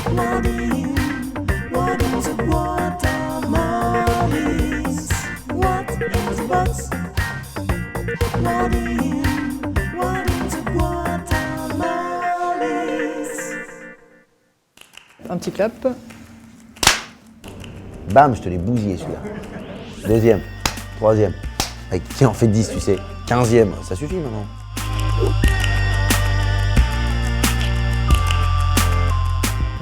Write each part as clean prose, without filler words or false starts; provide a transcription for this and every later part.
What is a guacamoles? What is bugs? What is a guacamoles? Un petit clap. Bam, je te l'ai bousillé celui-là. Deuxième, troisième. Avec qui en fait 10, tu sais. 15e, ça suffit maintenant.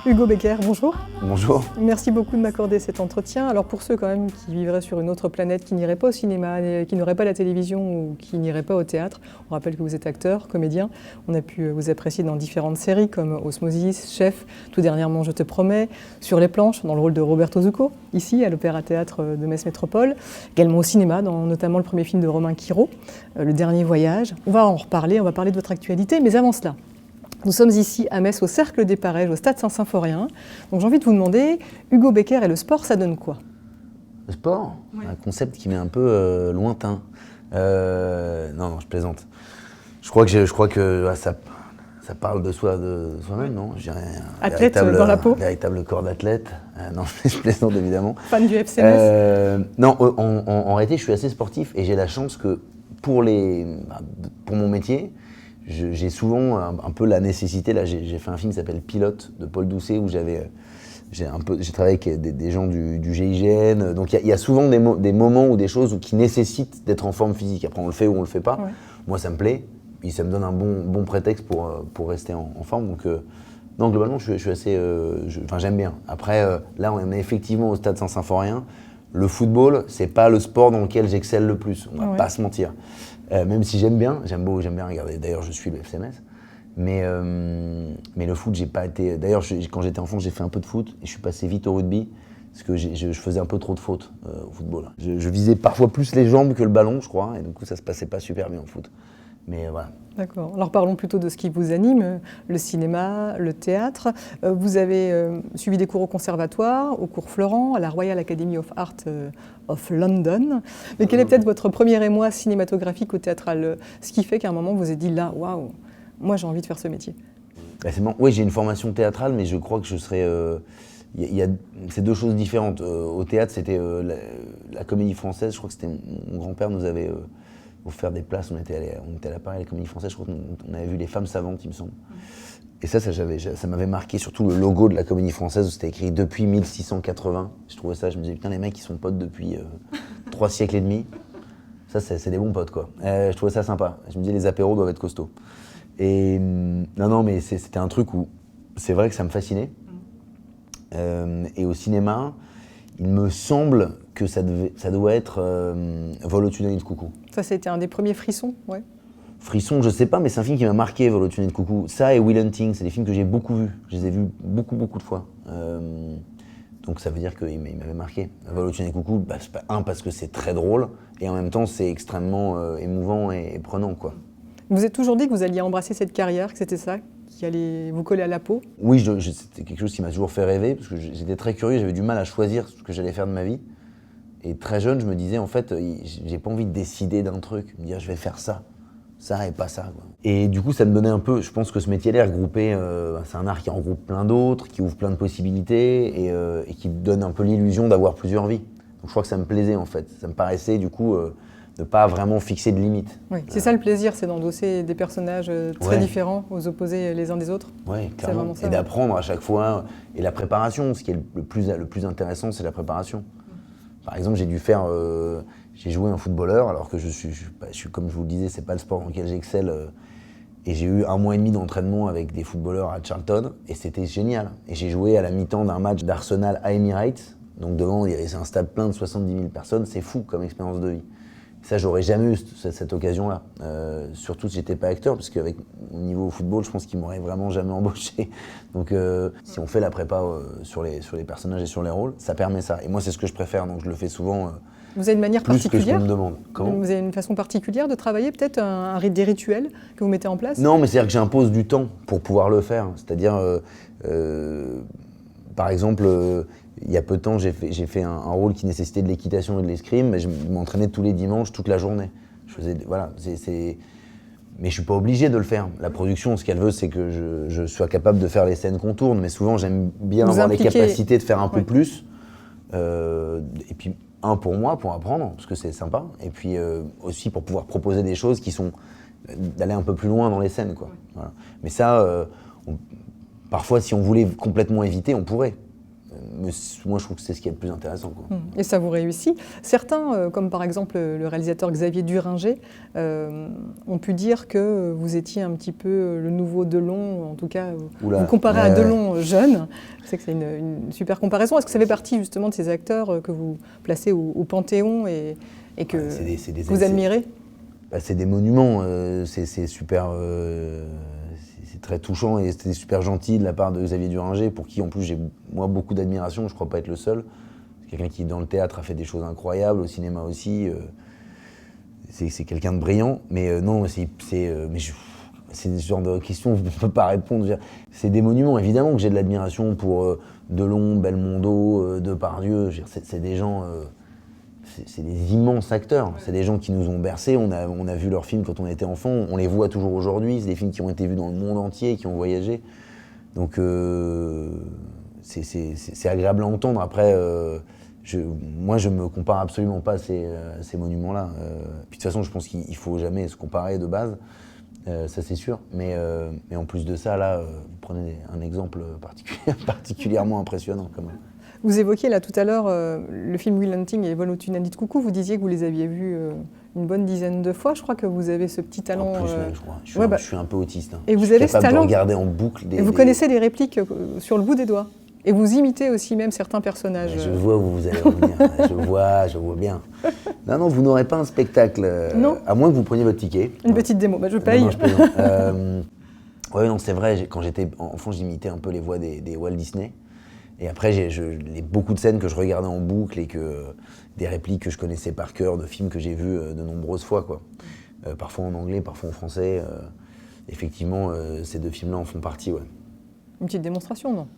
Hugo Becker, bonjour. Bonjour. Merci beaucoup de m'accorder cet entretien. Alors pour ceux quand même qui vivraient sur une autre planète, qui n'iraient pas au cinéma, qui n'auraient pas la télévision ou qui n'iraient pas au théâtre, on rappelle que vous êtes acteur, comédien. On a pu vous apprécier dans différentes séries comme Osmosis, Chef, tout dernièrement Je te promets, Sur les planches dans le rôle de Roberto Zucco, ici à l'Opéra Théâtre de Metz Métropole, également au cinéma dans notamment le premier film de Romain Quiraud, Le Dernier Voyage. On va en reparler, on va parler de votre actualité, mais avant cela, nous sommes ici à Metz, au Cercle des Parèges, au Stade Saint-Symphorien. Donc j'ai envie de vous demander, Hugo Becker et le sport, ça donne quoi? Le sport, Oui. Un concept qui m'est un peu lointain. Non, je plaisante. Je crois que ça parle de soi-même, non? J'ai un Athlète dans la peau. Véritable corps d'athlète. Non, je plaisante évidemment. Fan du FC Metz? Non, en réalité, je suis assez sportif et j'ai la chance que pour mon métier, j'ai souvent un peu la nécessité. Là, j'ai fait un film qui s'appelle Pilote de Paul Doucet où j'ai travaillé avec des gens du GIGN. Donc il y a souvent des moments ou des choses qui nécessitent d'être en forme physique. Après, on le fait ou on le fait pas. Ouais. Moi, ça me plaît. Et ça me donne un bon prétexte pour rester en forme. Donc, non, globalement, je suis assez. J'aime bien. Après, là, on est effectivement au Stade Saint-Symphorien. Le football, c'est pas le sport dans lequel j'excelle le plus. On va pas se mentir. Même si j'aime bien regarder. D'ailleurs, je suis le FC Metz. Mais le foot, j'ai pas été. D'ailleurs, quand j'étais enfant, j'ai fait un peu de foot et je suis passé vite au rugby parce que je faisais un peu trop de fautes au football. Je visais parfois plus les jambes que le ballon, je crois, et du coup, ça se passait pas super bien au foot. Mais voilà. D'accord. Alors parlons plutôt de ce qui vous anime, le cinéma, le théâtre. Vous avez suivi des cours au conservatoire, au cours Florent, à la Royal Academy of Art of London. Mais quel est peut-être votre premier émoi cinématographique ou théâtral? Ce qui fait qu'à un moment vous vous êtes dit là, waouh, moi j'ai envie de faire ce métier. Oui, j'ai une formation théâtrale, mais je crois que je serais. C'est deux choses différentes. Au théâtre, c'était la Comédie Française. Je crois que c'était mon grand-père nous avait offert des places. On était à la Paris, à la Comédie Française. Je crois qu'on avait vu Les Femmes Savantes, il me semble. Et ça m'avait marqué, surtout le logo de la Comédie Française où c'était écrit depuis 1680. Je trouvais ça, je me disais putain, les mecs ils sont potes depuis 3 siècles et demi. Ça, c'est des bons potes quoi. Je trouvais ça sympa. Je me disais les apéros doivent être costauds. Et non, mais c'était un truc où c'est vrai que ça me fascinait. Et au cinéma, il me semble que ça doit être Vol au tunnel de coucou. Ça, c'était un des premiers frissons, ouais. Frisson, je sais pas, mais c'est un film qui m'a marqué, Vol au tunnel de coucou. Ça et Will Hunting, c'est des films que j'ai beaucoup vus. Je les ai vus beaucoup de fois. Donc ça veut dire qu'il m'avait marqué. Vol au tunnel de coucou, parce que c'est très drôle, et en même temps c'est extrêmement émouvant et prenant, quoi. Vous vous êtes toujours dit que vous alliez embrasser cette carrière, que c'était ça qui allait vous coller à la peau? Oui, c'était quelque chose qui m'a toujours fait rêver, parce que j'étais très curieux, j'avais du mal à choisir ce que j'allais faire de ma vie. Et très jeune, je me disais, en fait, j'ai pas envie de décider d'un truc, me dire je vais faire ça et pas ça, quoi. Et du coup, ça me donnait un peu, je pense que ce métier-là est regroupé, c'est un art qui regroupe plein d'autres, qui ouvre plein de possibilités et qui donne un peu l'illusion d'avoir plusieurs vies. Donc je crois que ça me plaisait, en fait. Ça me paraissait, du coup, de pas vraiment fixer de limites. Oui, c'est ça le plaisir, c'est d'endosser des personnages très différents, aux opposés les uns des autres. Oui, clairement. Et d'apprendre à chaque fois. Et la préparation, ce qui est le plus intéressant, c'est la préparation. Par exemple, j'ai joué un footballeur, alors que je suis, comme je vous le disais, c'est pas le sport dans lequel j'excelle. Et j'ai eu 1 mois et demi d'entraînement avec des footballeurs à Charlton, et c'était génial. Et j'ai joué à la mi-temps d'un match d'Arsenal à Emirates. Donc devant, il y avait un stade plein de 70 000 personnes, c'est fou comme expérience de vie. Ça, j'aurais jamais eu cette occasion-là. Surtout si j'étais pas acteur, parce qu'avec mon niveau au football, je pense qu'ils m'auraient vraiment jamais embauché. Donc, si on fait la prépa sur les personnages et sur les rôles, ça permet ça. Et moi, c'est ce que je préfère, donc je le fais souvent. Vous avez une manière plus particulière? Que je me demande. Comment? Vous avez une façon particulière de travailler, peut-être des rituels que vous mettez en place? Non, mais c'est-à-dire que j'impose du temps pour pouvoir le faire. C'est-à-dire, par exemple. Il y a peu de temps, j'ai fait un rôle qui nécessitait de l'équitation et de l'escrime, mais je m'entraînais tous les dimanches, toute la journée. Je faisais, voilà, Mais je suis pas obligé de le faire. La production, ce qu'elle veut, c'est que je sois capable de faire les scènes qu'on tourne, mais souvent j'aime bien Vous avoir les impliquez. capacités de faire un peu Ouais. plus. Et puis pour moi, pour apprendre, parce que c'est sympa, et puis aussi pour pouvoir proposer des choses qui sont d'aller un peu plus loin dans les scènes, quoi. Voilà. Mais ça, parfois, si on voulait complètement éviter, on pourrait. Mais moi, je trouve que c'est ce qui est le plus intéressant, quoi. Et ça vous réussit. Certains, comme par exemple le réalisateur Xavier Duringer, ont pu dire que vous étiez un petit peu le nouveau Delon, en tout cas, Oula. vous comparez Ouais, à ouais. Delon jeune. Je sais que c'est une super comparaison. Est-ce que ça fait partie justement de ces acteurs que vous placez au Panthéon et que Ouais, vous admirez? C'est des monuments, c'est super, c'est très touchant et c'était super gentil de la part de Xavier Duringer, pour qui en plus j'ai moi beaucoup d'admiration, je crois pas être le seul. C'est quelqu'un qui dans le théâtre a fait des choses incroyables, au cinéma aussi. C'est quelqu'un de brillant, mais non, c'est ce genre de questions où on ne peut pas répondre. Je veux dire, c'est des monuments, évidemment que j'ai de l'admiration pour Delon, Belmondo, Depardieu. Je veux dire, c'est des gens, c'est des immenses acteurs. C'est des gens qui nous ont bercés. On a vu leurs films quand on était enfant. On les voit toujours aujourd'hui. C'est des films qui ont été vus dans le monde entier, qui ont voyagé. Donc c'est agréable à entendre. Après, moi, je me compare absolument pas à ces monuments-là. Puis de toute façon, je pense qu'il faut jamais se comparer de base. Ça c'est sûr, mais en plus de ça, là, vous prenez un exemple particulièrement impressionnant quand même. Vous évoquiez là tout à l'heure le film Will Hunting et Vol au-dessus d'un nid de coucou. Vous disiez que vous les aviez vus une bonne dizaine de fois. Je crois que vous avez ce petit talent. En plus, même, je crois. Je suis un peu autiste. Hein. Et vous je suis avez ce capable talent. de regarder en boucle Et vous connaissez des répliques sur le bout des doigts. Et vous imitez aussi même certains personnages. Je vois où vous allez en venir. je vois bien. Non, vous n'aurez pas un spectacle. Non. À moins que vous preniez votre ticket. Une petite démo. Bah, je paye. Non, je plaisante. Ouais, non, c'est vrai. Quand j'étais enfant, j'imitais un peu les voix des Walt Disney. Et après, beaucoup de scènes que je regardais en boucle et des répliques que je connaissais par cœur, de films que j'ai vus de nombreuses fois, quoi. Parfois en anglais, parfois en français. Effectivement, ces deux films-là en font partie, ouais. Une petite démonstration, non?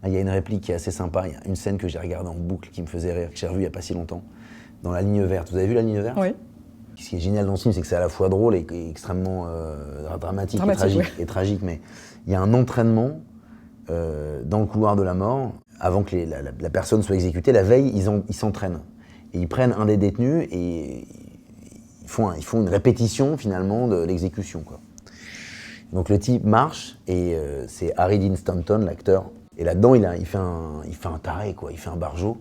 Il y a une réplique qui est assez sympa. Il y a une scène que j'ai regardée en boucle qui me faisait rire, que j'ai revue il n'y a pas si longtemps, dans La Ligne Verte. Vous avez vu La Ligne Verte? Oui. Ce qui est génial dans ce film, c'est que c'est à la fois drôle et extrêmement dramatique et tragique. Mais il y a un entraînement dans le couloir de la mort. Avant que la personne soit exécutée, la veille, ils s'entraînent. Et ils prennent un des détenus et ils font une répétition finalement de l'exécution, quoi. Donc le type marche et c'est Harry Dean Stanton, l'acteur. Et là-dedans, il fait un taré, quoi. Il fait un barjot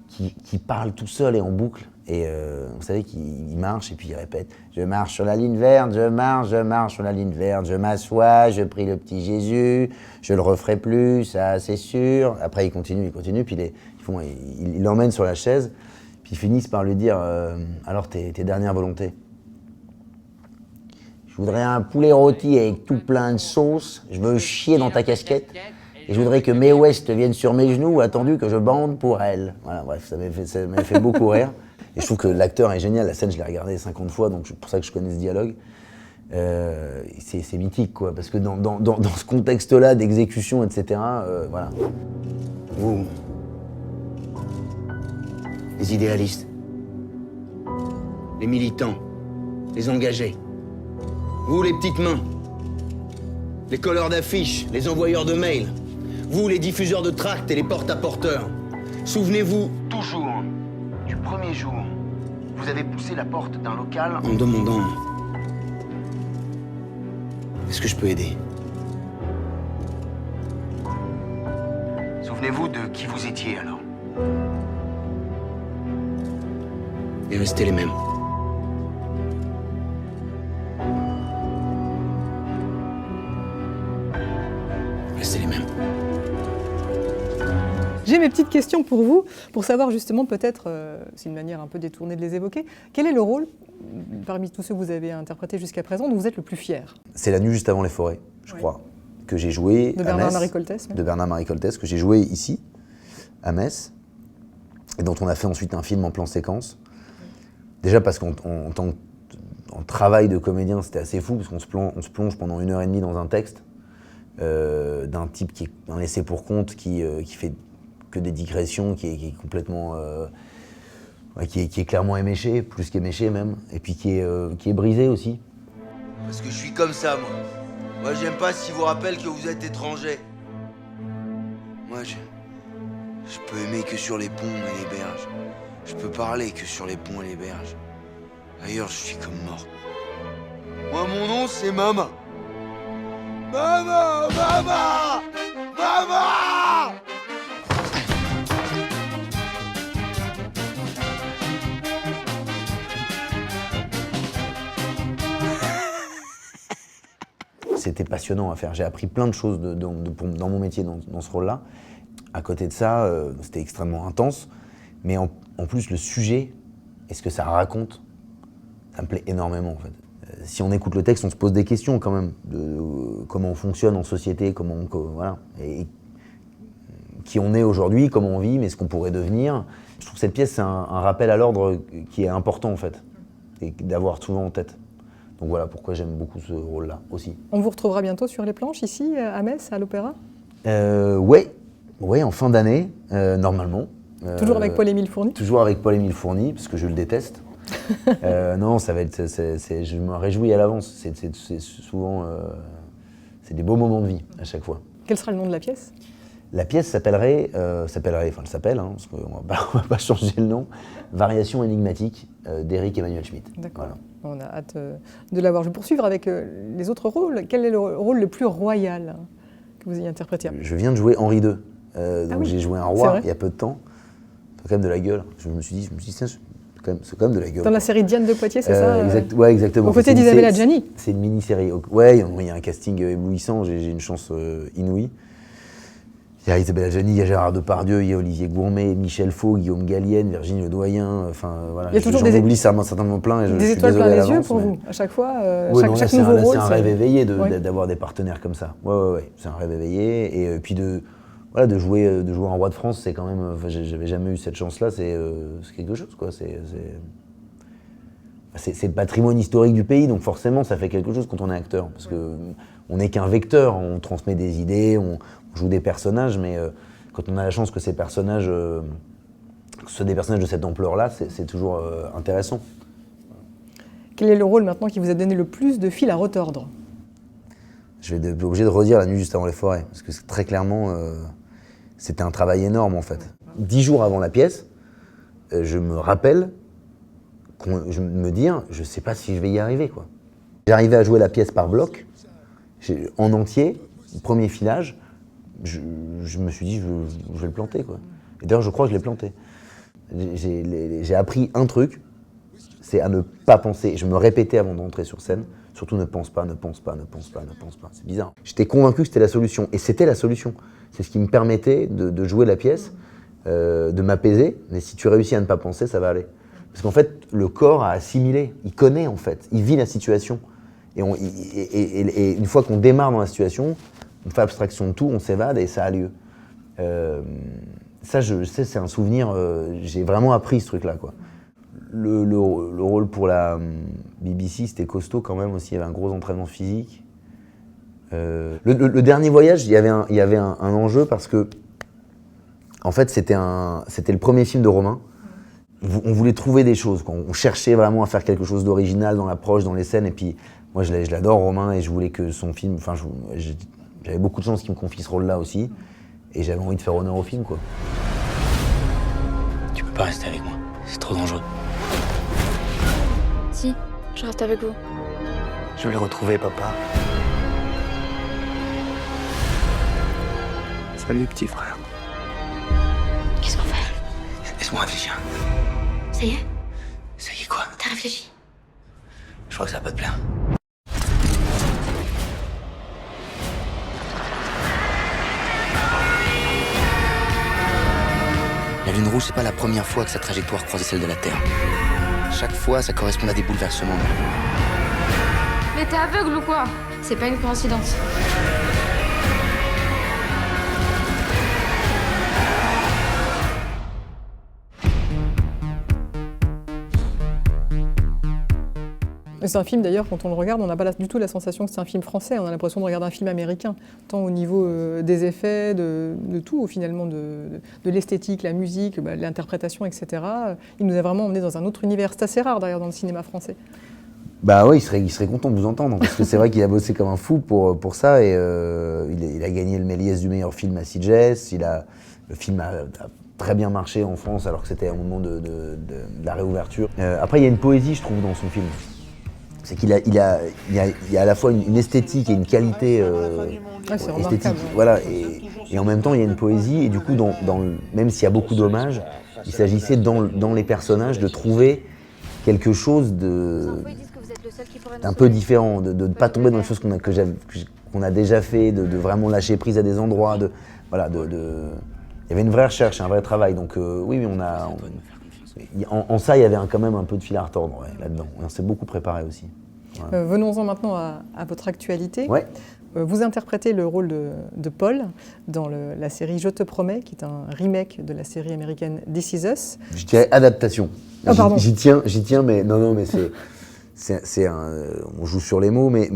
qui parle tout seul et en boucle. Et vous savez qu'il marche et puis il répète « Je marche sur la ligne verte, je marche sur la ligne verte, je m'assois, je prie le petit Jésus, je le referai plus, ça c'est sûr. » Après il continue, puis il l'emmène sur la chaise, puis ils finissent par lui dire « Alors tes dernières volontés ?» « Je voudrais un poulet rôti avec tout plein de sauce, je veux chier dans ta casquette. Et je voudrais que Mae West vienne sur mes genoux, attendu que je bande pour elle. » Voilà, bref, ça m'a fait beaucoup rire. Et je trouve que l'acteur est génial. La scène, je l'ai regardée 50 fois, donc c'est pour ça que je connais ce dialogue. C'est mythique, quoi, parce que dans ce contexte-là d'exécution, etc., voilà. Vous, les idéalistes, les militants, les engagés, vous, les petites mains, les colleurs d'affiches, les envoyeurs de mails, vous, les diffuseurs de tracts et les porte-à-porteurs, souvenez-vous toujours du premier jour où vous avez poussé la porte d'un local en demandant « Est-ce que je peux aider ?» Souvenez-vous de qui vous étiez alors. Et restez les mêmes. Restez les mêmes. J'ai mes petites questions pour vous, pour savoir justement peut-être, c'est une manière un peu détournée de les évoquer, quel est le rôle, parmi tous ceux que vous avez interprétés jusqu'à présent, dont vous êtes le plus fier? C'est La Nuit juste avant les forêts, je crois, que j'ai joué De à Bernard-Marie Metz. Coltès. De Bernard-Marie Coltès, que j'ai joué ici, à Metz, et dont on a fait ensuite un film en plan séquence. Déjà parce qu'en travail de comédien, c'était assez fou, parce qu'on se plonge pendant 1h30 dans un texte d'un type qui est un laissé pour compte, qui fait que des digressions, qui est complètement... qui est clairement éméché, plus qu'éméché même, et puis qui est brisé aussi. Parce que je suis comme ça, moi. Moi, j'aime pas s'il vous rappelle que vous êtes étranger. Moi, je peux aimer que sur les ponts et les berges. Je peux parler que sur les ponts et les berges. D'ailleurs, je suis comme mort. Moi, mon nom, c'est Mama. Mama, Mama, Mama! C'était passionnant à faire. J'ai appris plein de choses dans mon métier, dans ce rôle-là. À côté de ça, c'était extrêmement intense. Mais en plus, le sujet et ce que ça raconte, ça me plaît énormément en fait. Si on écoute le texte, on se pose des questions quand même de comment on fonctionne en société, voilà, et qui on est aujourd'hui, comment on vit, mais ce qu'on pourrait devenir. Je trouve que cette pièce, c'est un rappel à l'ordre qui est important en fait, et d'avoir souvent en tête. Donc voilà pourquoi j'aime beaucoup ce rôle-là aussi. On vous retrouvera bientôt sur les planches ici, à Metz, à l'Opéra? Ouais, en fin d'année, normalement. Toujours avec Paul-Émile Fourny? Toujours avec Paul-Émile Fourny, parce que je le déteste. Non, ça va être. Je me réjouis à l'avance. C'est souvent. C'est des beaux moments de vie à chaque fois. Quel sera le nom de la pièce? La pièce s'appellerait, elle s'appelle, hein, parce qu'on va pas changer le nom, Variation énigmatique d'Éric Emmanuel Schmitt. D'accord. Voilà. On a hâte de la voir. Je vais poursuivre avec les autres rôles. Quel est le rôle le plus royal que vous ayez interprété? Je viens de jouer Henri II. Donc oui, j'ai joué un roi il y a peu de temps. C'est quand même de la gueule. Je me suis dit, c'est quand même de la gueule. Dans la série Diane de Poitiers, c'est ça? Ouais, exactement. Aux côtés d'Isabelle Adjani. C'est une mini-série. Ouais, il y a un casting éblouissant, j'ai une chance inouïe. Il y a Isabelle Adjani, il y a Gérard Depardieu, il y a Olivier Gourmet, Michel Faux, Guillaume Gallienne, Virginie Ledoyen, enfin voilà. Il y a toujours j'en oublie certainement plein. Et des étoiles plein les yeux pour vous, à chaque fois, chaque nouveau rôle. C'est un rêve éveillé d'avoir des partenaires comme ça. Ouais. C'est un rêve éveillé. Et puis de jouer un roi de France, c'est quand même. J'avais jamais eu cette chance-là, c'est quelque chose, quoi. C'est le patrimoine historique du pays, donc forcément, ça fait quelque chose quand on est acteur. Parce qu'on n'est qu'un vecteur, on transmet des idées, on joue des personnages, mais quand on a la chance que ces personnages, que ce soit des personnages de cette ampleur-là, c'est toujours intéressant. Quel est le rôle maintenant qui vous a donné le plus de fil à retordre? Je vais être obligé de redire La nuit juste avant les forêts, parce que très clairement, c'était un travail énorme en fait. 10 jours avant la pièce, je me rappelle, je me dis, je sais pas si je vais y arriver, quoi. J'arrivais à jouer la pièce par bloc, en entier, premier filage. Je me suis dit, je vais le planter, quoi. Et d'ailleurs, je crois que je l'ai planté. J'ai appris un truc, c'est à ne pas penser. Je me répétais avant d'entrer sur scène, surtout ne pense pas. C'est bizarre. J'étais convaincu que c'était la solution, et c'était la solution. C'est ce qui me permettait de jouer la pièce, de m'apaiser. Mais si tu réussis à ne pas penser, ça va aller. Parce qu'en fait, le corps a assimilé, il connaît en fait, il vit la situation. Et une fois qu'on démarre dans la situation, on fait abstraction de tout, on s'évade et ça a lieu. Ça, je sais, c'est un souvenir, j'ai vraiment appris ce truc-là, quoi. Le rôle pour la BBC, c'était costaud quand même aussi, il y avait un gros entraînement physique. Le dernier voyage, il y avait un enjeu parce que, en fait, c'était le premier film de Romain. On voulait trouver des choses, quoi. On cherchait vraiment à faire quelque chose d'original dans l'approche, dans les scènes, et puis moi je l'adore Romain et je voulais que son film, enfin j'avais beaucoup de chance qu'il me confie ce rôle-là aussi, et j'avais envie de faire honneur au film, quoi. Tu peux pas rester avec moi, c'est trop dangereux. Si, je reste avec vous. Je veux le retrouver, papa. Salut, petit frère. Qu'est-ce qu'on fait? Laisse-moi réfléchir. Ça y est? Ça y est, quoi? T'as réfléchi? Je crois que ça va pas te plaire. La lune rouge, c'est pas la première fois que sa trajectoire croisait celle de la Terre. Chaque fois, ça correspond à des bouleversements. Mais t'es aveugle ou quoi? C'est pas une coïncidence. C'est un film d'ailleurs, quand on le regarde, on n'a pas du tout la sensation que c'est un film français, on a l'impression de regarder un film américain, tant au niveau des effets, de tout finalement, de l'esthétique, la musique, l'interprétation, etc. Il nous a vraiment emmenés dans un autre univers. C'est assez rare d'ailleurs dans le cinéma français. Bah oui, il serait content de vous entendre, parce que c'est vrai qu'il a bossé comme un fou pour ça, et il a gagné le Méliès du meilleur film à Sitges. Le film a très bien marché en France, alors que c'était un moment de la réouverture. Après, il y a une poésie, je trouve, dans son film. C'est qu'il a, il y a à la fois une esthétique et une qualité Ouais, c'est esthétique, remarquable. voilà, et en même temps il y a une poésie, et du coup même s'il y a beaucoup d'hommages, il s'agissait dans les personnages de trouver quelque chose d'un peu différent, de ne pas tomber dans les choses qu'on a déjà fait, de vraiment lâcher prise à des endroits, voilà, il y avait une vraie recherche, un vrai travail, donc oui, en ça il y avait quand même un peu de fil à retordre, ouais, là-dedans. On s'est beaucoup préparé aussi. Voilà. Venons-en maintenant à votre actualité. Ouais. Vous interprétez le rôle de Paul dans la série Je te promets, qui est un remake de la série américaine This Is Us. Je dirais adaptation. Ah, pardon. J'y tiens, mais non, mais on joue sur les mots, mais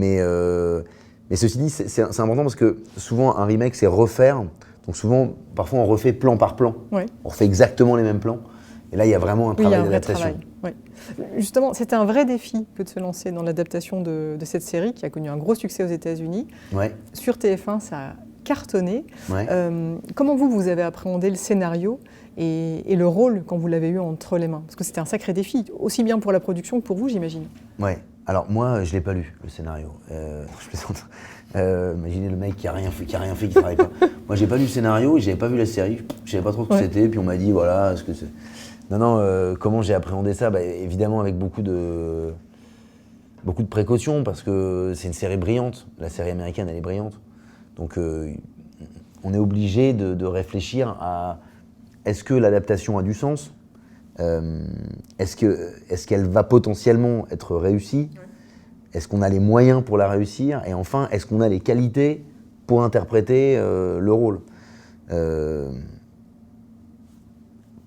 ceci dit, c'est important parce que souvent un remake c'est refaire. Donc souvent, parfois on refait plan par plan. Ouais. On refait exactement les mêmes plans. Et là, il y a vraiment un Oui, il y a travail un vrai d'adaptation. travail. Ouais. Justement, c'était un vrai défi que de se lancer dans l'adaptation de cette série qui a connu un gros succès aux États-Unis. Ouais, Sur TF1, ça a cartonné. ouais. Comment vous avez appréhendé le scénario et le rôle quand vous l'avez eu entre les mains? Parce que c'était un sacré défi, aussi bien pour la production que pour vous, j'imagine. Ouais. Alors moi, je l'ai pas lu, le scénario. Je plaisante. Imaginez le mec qui a rien fait, qui travaille pas. Moi, j'ai pas lu le scénario et j'avais pas vu la série. Je savais pas trop ce que c'était. Puis on m'a dit voilà ce que c'est. Non, comment j'ai appréhendé ça? Bah, évidemment avec beaucoup de précautions, parce que c'est une série brillante. La série américaine, elle est brillante. Donc on est obligé de réfléchir à est-ce que l'adaptation a du sens? Est-ce qu'elle va potentiellement être réussie? Est-ce qu'on a les moyens pour la réussir? Et enfin, est-ce qu'on a les qualités pour interpréter le rôle?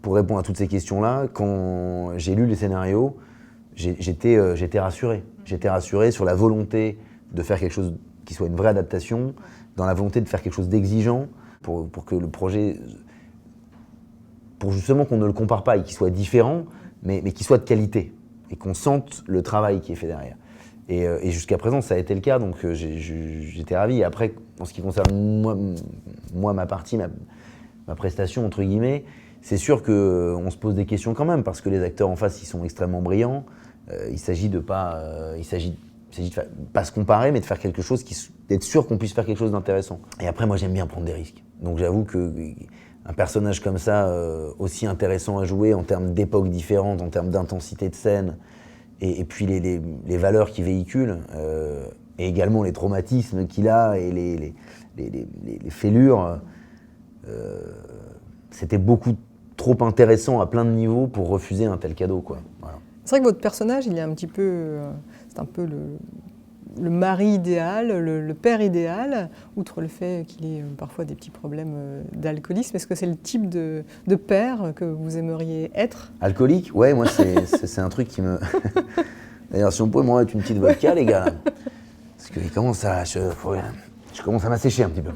Pour répondre à toutes ces questions-là, quand j'ai lu les scénarios, j'étais rassuré. J'étais rassuré sur la volonté de faire quelque chose qui soit une vraie adaptation, dans la volonté de faire quelque chose d'exigeant pour que le projet, pour justement qu'on ne le compare pas et qu'il soit différent, mais qu'il soit de qualité et qu'on sente le travail qui est fait derrière. Et jusqu'à présent, ça a été le cas, donc j'étais ravi. Et après, en ce qui concerne moi ma partie, ma prestation, entre guillemets, c'est sûr qu'on se pose des questions quand même, parce que les acteurs en face, ils sont extrêmement brillants. Il s'agit de pas se comparer, mais de faire quelque chose, d'être sûr qu'on puisse faire quelque chose d'intéressant. Et après, moi, j'aime bien prendre des risques. Donc j'avoue qu'un personnage comme ça, aussi intéressant à jouer en termes d'époques différentes, en termes d'intensité de scène, et puis les valeurs qu'il véhicule, et également les traumatismes qu'il a et les fêlures, c'était beaucoup trop intéressant à plein de niveaux pour refuser un tel cadeau, quoi. Voilà. C'est vrai que votre personnage, il est un petit peu, c'est un peu le mari idéal, le père idéal, outre le fait qu'il ait parfois des petits problèmes d'alcoolisme. Est-ce que c'est le type de père que vous aimeriez être? Alcoolique? Ouais, moi, c'est un truc qui me... D'ailleurs, si on pouvait m'en mettre une petite vodka, les gars, là. Parce que je commence à m'assécher un petit peu.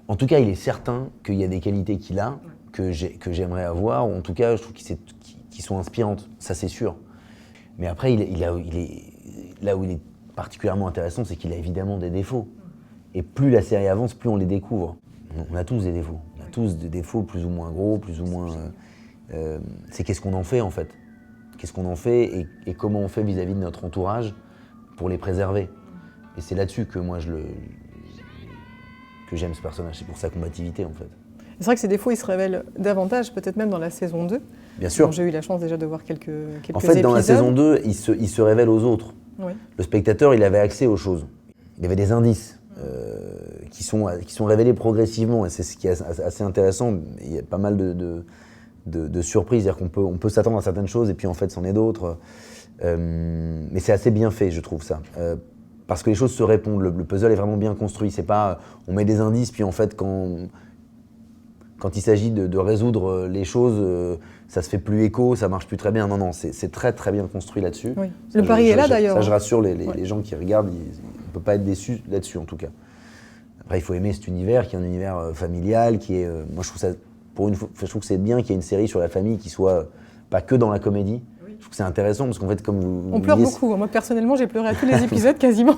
En tout cas, il est certain qu'il y a des qualités qu'il a, que j'aimerais avoir, ou en tout cas, je trouve qu'ils sont inspirantes, ça c'est sûr. Mais après, là où il est particulièrement intéressant, c'est qu'il a évidemment des défauts. Et plus la série avance, plus on les découvre. On a tous des défauts. On a tous des défauts plus ou moins gros, plus ou moins... c'est qu'est-ce qu'on en fait, en fait. Qu'est-ce qu'on en fait et comment on fait vis-à-vis de notre entourage pour les préserver. Et c'est là-dessus que moi, que j'aime ce personnage. C'est pour sa combativité, en fait. C'est vrai que ces défauts, ils se révèlent davantage, peut-être même dans la saison 2. Bien sûr. J'ai eu la chance déjà de voir quelques épisodes. En fait, dans la saison 2, il se révèle aux autres. Oui. Le spectateur, il avait accès aux choses. Il y avait des indices qui sont révélés progressivement, et c'est ce qui est assez intéressant. Il y a pas mal de surprises, c'est-à-dire qu'on peut s'attendre à certaines choses, et puis en fait, c'en est d'autres. Mais c'est assez bien fait, je trouve, ça. Parce que les choses se répondent. Le puzzle est vraiment bien construit. C'est pas, on met des indices, puis en fait, quand il s'agit de résoudre les choses, ça se fait plus écho, ça marche plus très bien. Non, c'est très très bien construit là-dessus. Oui. Le pari est là d'ailleurs. Ça, je rassure les gens qui regardent, on ne peut pas être déçus là-dessus en tout cas. Après, il faut aimer cet univers, qui est un univers familial, qui est... moi, je trouve ça, je trouve que c'est bien qu'il y ait une série sur la famille qui soit pas que dans la comédie, trouve que c'est intéressant parce qu'en fait, comme vous On pleure disiez, beaucoup. Moi, personnellement, j'ai pleuré à tous les épisodes quasiment.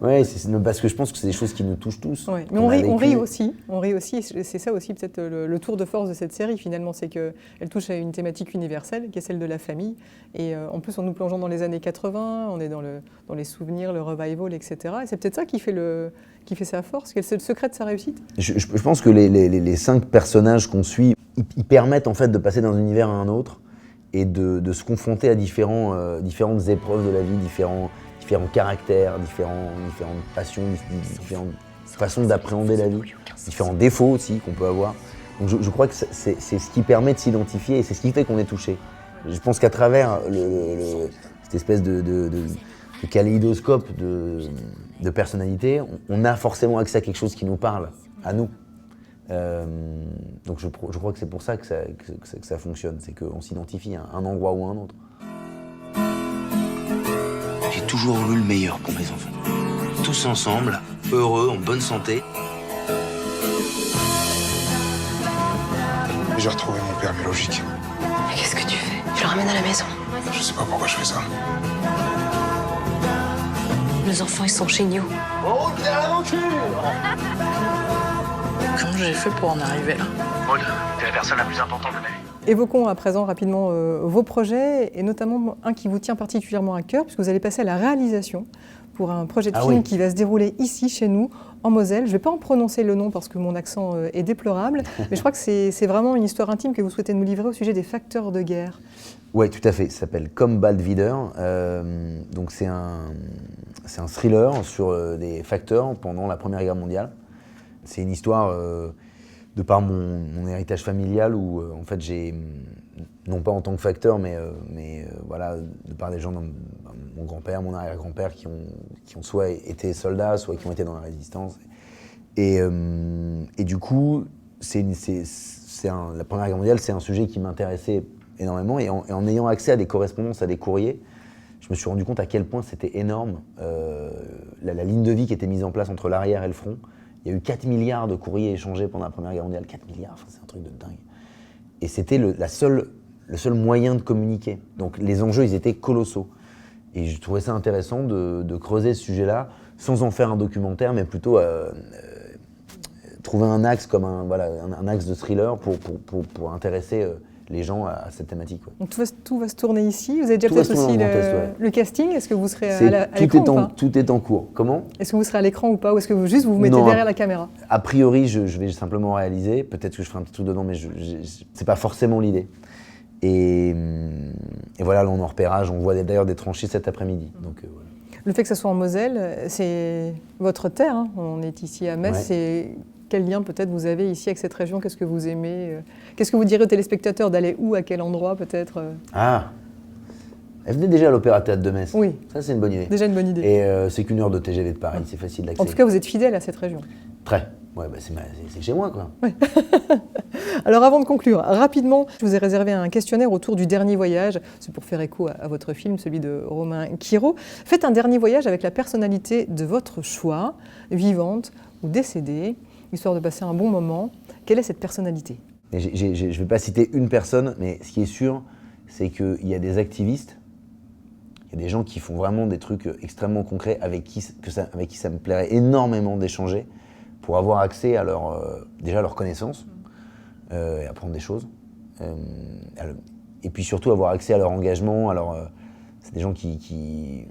ouais, parce que je pense que c'est des choses qui nous touchent tous. Ouais. Mais qu'on on a rit, on vécues. rit aussi. On rit aussi. C'est ça aussi peut-être le tour de force de cette série finalement, c'est qu'elle touche à une thématique universelle qui est celle de la famille. Et en plus, en nous plongeant dans les années 80, on est dans les souvenirs, le revival, etc. Et c'est peut-être ça qui fait sa force. Quel est le secret de sa réussite? Je pense que les 5 personnages qu'on suit, ils permettent en fait de passer d'un univers à un autre et de se confronter à différentes épreuves de la vie, différents caractères, différentes passions, différentes façons d'appréhender la vie, différents défauts aussi qu'on peut avoir. Donc je crois que c'est ce qui permet de s'identifier et c'est ce qui fait qu'on est touché. Je pense qu'à travers cette espèce de kaléidoscope de personnalité, on a forcément accès à quelque chose qui nous parle, à nous. Donc je crois que c'est pour ça que ça fonctionne, c'est qu'on s'identifie à un endroit ou à un autre. J'ai toujours voulu le meilleur pour mes enfants. Tous ensemble, heureux, en bonne santé. J'ai retrouvé mon père biologique. Mais qu'est-ce que tu fais? Tu le ramènes à la maison. Je sais pas pourquoi je fais ça. Nos enfants, ils sont chez nous. Comment j'ai fait pour en arriver là? Maud, t'es la personne la plus importante de ma vie. Évoquons à présent rapidement vos projets, et notamment un qui vous tient particulièrement à cœur, puisque vous allez passer à la réalisation pour un projet de film oui. qui va se dérouler ici, chez nous, en Moselle. Je ne vais pas en prononcer le nom parce que mon accent est déplorable, mais je crois que c'est vraiment une histoire intime que vous souhaitez nous livrer au sujet des facteurs de guerre. Oui, tout à fait. Ça s'appelle Comme Bald Wieder. Donc c'est un thriller sur des facteurs pendant la Première Guerre mondiale. C'est une histoire de par mon héritage familial où en fait j'ai, non pas en tant que facteur, mais voilà, de par des gens, mon grand-père, mon arrière-grand-père qui ont soit été soldats, soit qui ont été dans la résistance. Et du coup, la Première Guerre mondiale, c'est un sujet qui m'intéressait énormément. Et en ayant accès à des correspondances, à des courriers, je me suis rendu compte à quel point c'était énorme, la ligne de vie qui était mise en place entre l'arrière et le front. Il y a eu 4 milliards de courriers échangés pendant la Première Guerre mondiale, 4 milliards, enfin, c'est un truc de dingue. Et c'était le seul moyen de communiquer. Donc les enjeux, ils étaient colossaux. Et je trouvais ça intéressant de creuser ce sujet-là, sans en faire un documentaire, mais plutôt trouver un axe comme un axe de thriller pour intéresser les gens à cette thématique. Ouais. Donc tout va se tourner ici. Vous avez déjà Tout va peut-être se tourner aussi dans le Grand Est, ouais. le casting. Est-ce que vous serez à l'écran ou pas? Tout est en cours. Comment? Est-ce que vous serez à l'écran ou pas? Ou est-ce que vous vous mettez Non, derrière la caméra? A priori, je vais simplement réaliser. Peut-être que je ferai un petit truc dedans, mais c'est pas forcément l'idée. Et voilà, là, on est en repérage. On voit d'ailleurs des tranchées cet après-midi. Donc, voilà. Le fait que ça soit en Moselle, c'est votre terre. Hein. On est ici à Metz. Ouais. Quel lien peut-être vous avez ici avec cette région? Qu'est-ce que vous aimez? Qu'est-ce que vous direz aux téléspectateurs d'aller où, à quel endroit peut-être? Ah, elle venait déjà à l'Opéra Théâtre de Metz. Oui. Ça, c'est une bonne idée. Déjà une bonne idée. Et c'est qu'une heure de TGV de Paris, c'est facile d'accès. En tout cas, vous êtes fidèle à cette région. Très. Ouais, bah c'est chez moi, quoi. Alors avant de conclure, rapidement, je vous ai réservé un questionnaire autour du dernier voyage. C'est pour faire écho à votre film, celui de Romain Quiraud. Faites un dernier voyage avec la personnalité de votre choix, vivante ou décédée, histoire de passer un bon moment. Quelle est cette personnalité? Je ne vais pas citer une personne, mais ce qui est sûr, c'est qu'il y a des activistes, il y a des gens qui font vraiment des trucs extrêmement concrets avec qui ça me plairait énormément d'échanger pour avoir accès à déjà à leurs connaissances et apprendre des choses. Et puis surtout avoir accès à leur engagement. C'est des gens qui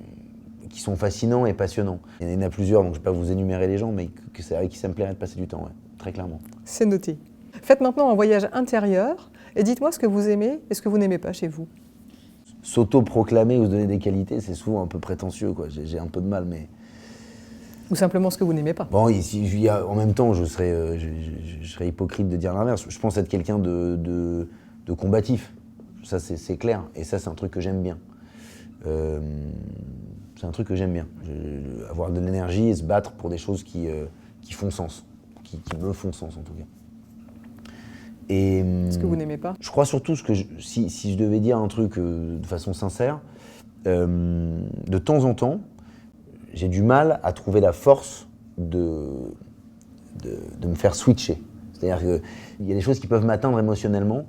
sont fascinants et passionnants. Il y en a plusieurs, donc je ne vais pas vous énumérer les gens, mais c'est avec qui ça me plairait de passer du temps, ouais, très clairement. C'est noté. Faites maintenant un voyage intérieur et dites-moi ce que vous aimez et ce que vous n'aimez pas chez vous. S'auto-proclamer ou se donner des qualités, c'est souvent un peu prétentieux, quoi. J'ai un peu de mal, mais... Ou simplement ce que vous n'aimez pas. Bon, en même temps, je serais hypocrite de dire l'inverse. Je pense être quelqu'un de combatif. Ça, c'est clair. Et ça, c'est un truc que j'aime bien. C'est un truc que j'aime bien. Avoir de l'énergie et se battre pour des choses qui font sens. Qui me font sens, en tout cas. Et, ce que vous n'aimez pas? Je crois surtout si je devais dire un truc de façon sincère, de temps en temps, j'ai du mal à trouver la force de me faire switcher. C'est-à-dire qu'il y a des choses qui peuvent m'atteindre émotionnellement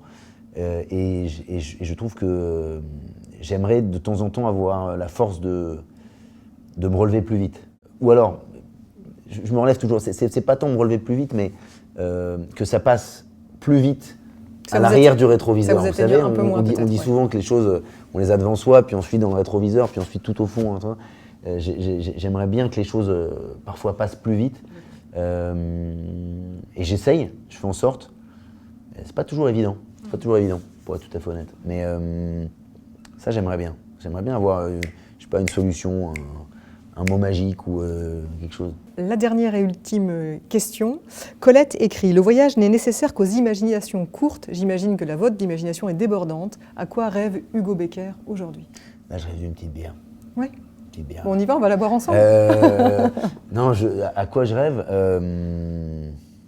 et je trouve que j'aimerais de temps en temps avoir la force de me relever plus vite. Ou alors, je me relève toujours, c'est pas tant me relever plus vite, mais que ça passe plus vite à l'arrière du rétroviseur. Vous savez, on dit souvent que les choses, on les a devant soi, puis ensuite dans le rétroviseur, puis ensuite tout au fond. J'aimerais bien que les choses parfois passent plus vite. Et j'essaye, je fais en sorte. C'est pas toujours évident, pour être tout à fait honnête. Mais ça, j'aimerais bien. J'aimerais bien avoir, je sais pas, une solution, un mot magique ou quelque chose. La dernière et ultime question. Colette écrit « Le voyage n'est nécessaire qu'aux imaginations courtes. J'imagine que la vôtre d'imagination est débordante. À quoi rêve Hugo Becker aujourd'hui ?» Là, je rêve d'une petite bière. Oui. Petite bière. Bon, on y va, on va la boire ensemble. Non, à quoi je rêve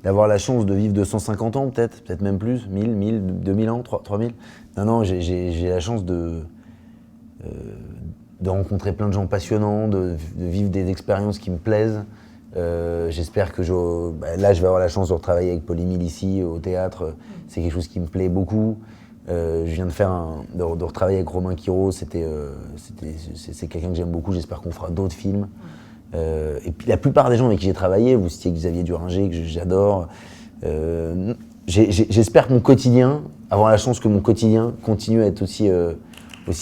d'avoir la chance de vivre 250 ans, peut-être même plus, 1000, 2000 ans, 3000. Non, j'ai la chance de rencontrer plein de gens passionnants, de vivre des expériences qui me plaisent. J'espère que là, je vais avoir la chance de retravailler avec Paul-Émile ici, au théâtre. C'est quelque chose qui me plaît beaucoup. Je viens de retravailler avec Romain Quiro, c'est quelqu'un que j'aime beaucoup, j'espère qu'on fera d'autres films. Et puis la plupart des gens avec qui j'ai travaillé, vous citiez Xavier Duringer, que j'adore. J'espère que mon quotidien, avoir la chance que mon quotidien continue à être aussi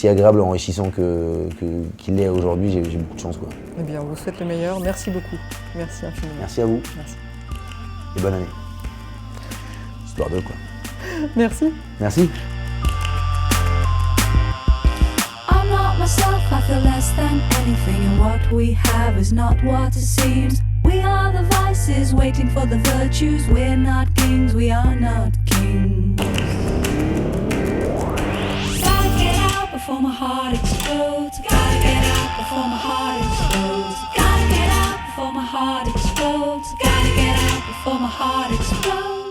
agréable et enrichissant qu'il l'est aujourd'hui, j'ai beaucoup de chance, quoi. Eh bien, on vous souhaite le meilleur. Merci beaucoup. Merci infiniment. Merci à vous. Merci. Et bonne année. Histoire de quoi. Merci. Merci. I'm not myself, I feel less than anything, and what we have is not what it seems. We are the vices waiting for the virtues. We're not kings, we are not kings. Gotta get out before my heart explodes. Gotta get out before my heart explodes. Gotta get out before my heart explodes. Gotta get out before my heart explodes.